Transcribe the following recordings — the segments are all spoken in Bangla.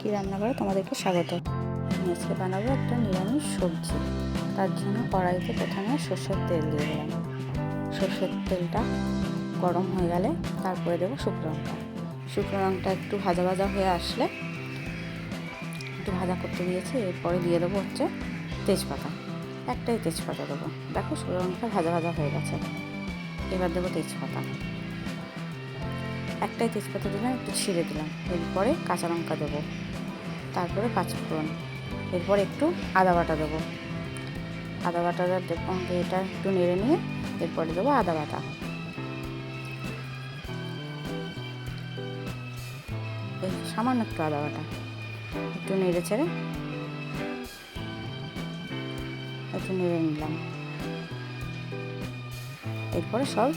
কি রান্না করে তোমাদেরকে স্বাগত। আজকে বানাবো একটা নিরামিষ সবজি। তার জন্য কড়াইতে প্রথমে সর্ষের তেল দিয়ে দিলাম। সর্ষের তেলটা গরম হয়ে গেলে তারপরে দেবো শুকনো লঙ্কা। শুকনো লঙ্কা একটু ভাজা ভাজা হয়ে আসলে একটু ভাজা করতে দিয়েছি। এরপরে দিয়ে দেবো হচ্ছে তেজপাতা। একটাই তেজপাতা দেবো। দেখো শুকনো লঙ্কা ভাজা ভাজা হয়ে গেছে। এবার দেবো তেজপাতা। একটাই তেজপাতা দিলাম, একটু ছিঁড়ে দিলাম। এরপরে কাঁচা লঙ্কা দেবো, তারপরে পাঁচফোড়ন, এরপর একটু আদা বাটা দেবো। আদা বাটা দেবো, এটা একটু নেড়ে নিয়ে এরপরে দেবো আদা বাটা। সামান্য একটু আদা বাটা একটু নেড়ে ছেড়ে একটু নেড়ে নিলাম। এরপরে সব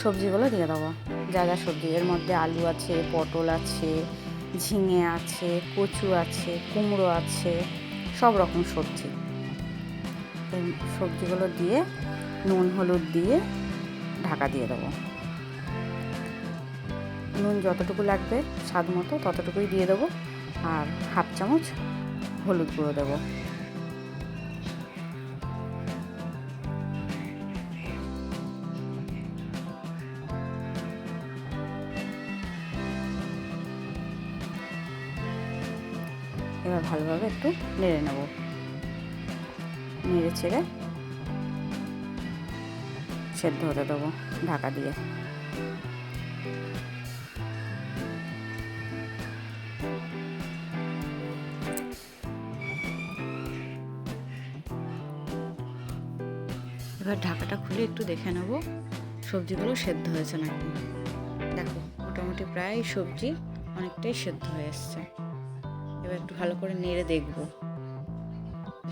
সবজিগুলো দিয়ে দেবো। যা যা সবজি, এর মধ্যে আলু আছে, পটল আছে, ঝিঙে আছে, কচু আছে, কুমড়ো আছে, সব রকম সবজি। এই সবজিগুলো দিয়ে নুন হলুদ দিয়ে ঢাকা দিয়ে দেবো। নুন যতটুকু লাগবে স্বাদ মতো ততটুকুই দিয়ে দেবো, আর হাফ চামচ হলুদ গুঁড়ো দেবো। এবার ভালোভাবে একটু নেড়ে নেব। নেড়ে ছেড়ে সেদ্ধ হতে দেবো ঢাকা দিয়ে। এবার ঢাকাটা খুলে একটু দেখে নেব সবজিগুলো সেদ্ধ হয়েছে নাকি। দেখো মোটামুটি প্রায় সবজি অনেকটাই সেদ্ধ হয়ে এসছে। এবার একটু ভালো করে নেড়ে দেখব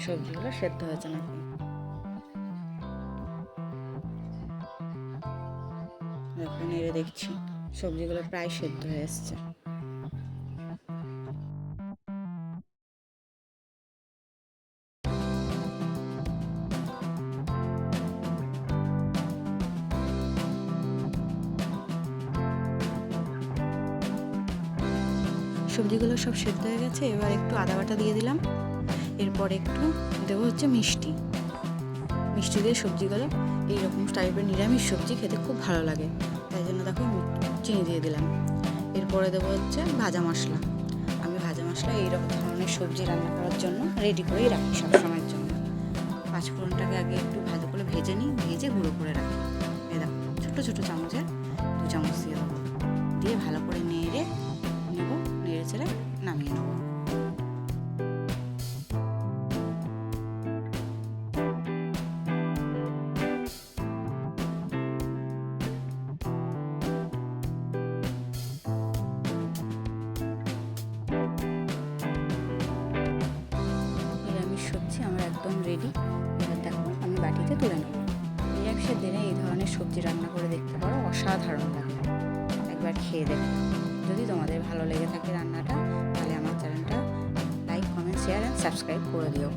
সবজিগুলো সেদ্ধ হয়েছে নাকি। দেখো নেড়ে দেখছি, সবজিগুলো প্রায় সেদ্ধ হয়ে এসছে। সবজিগুলো সব সেদ্ধ হয়ে গেছে। এবার একটু আদা বাটা দিয়ে দিলাম। এরপর একটু দেবো হচ্ছে মিষ্টি। মিষ্টি দিয়ে সবজিগুলো এইরকম টাইপের নিরামিষ সবজি খেতে খুব ভালো লাগে, তাই জন্য দেখো চিনি দিয়ে দিলাম। এরপরে দেবো হচ্ছে ভাজা মশলা। আমি ভাজা মশলা এইরকম ধরনের সবজি রান্না করার জন্য রেডি করেই রাখি সবসময়ের জন্য। পাঁচফোড়নটাকে আগে একটু ভালো করে ভেজে নিই, ভেজে গুঁড়ো করে রাখি। এই দেখো ছোটো ছোটো চামচের 2 চামচ দিয়ে দেবো। দিয়ে ভালো করে নেড়ে নেবো, নেড়ে চেড়ে নামিয়ে নেবো। নিরামিষ সবজি আমার একদম রেডি। এবার দেখো আমি বাটিতে তুলে নেব। নিরামিষের দিনে এই ধরনের সবজি রান্না করে দেখতে পারো, অসাধারণ লাগে। একবার খেয়ে দেখো। যদি তোমাদের ভালো লেগে থাকে রান্নাটা, তাহলে আমার চ্যানেলটা like, comment, share and subscribe করে দিও।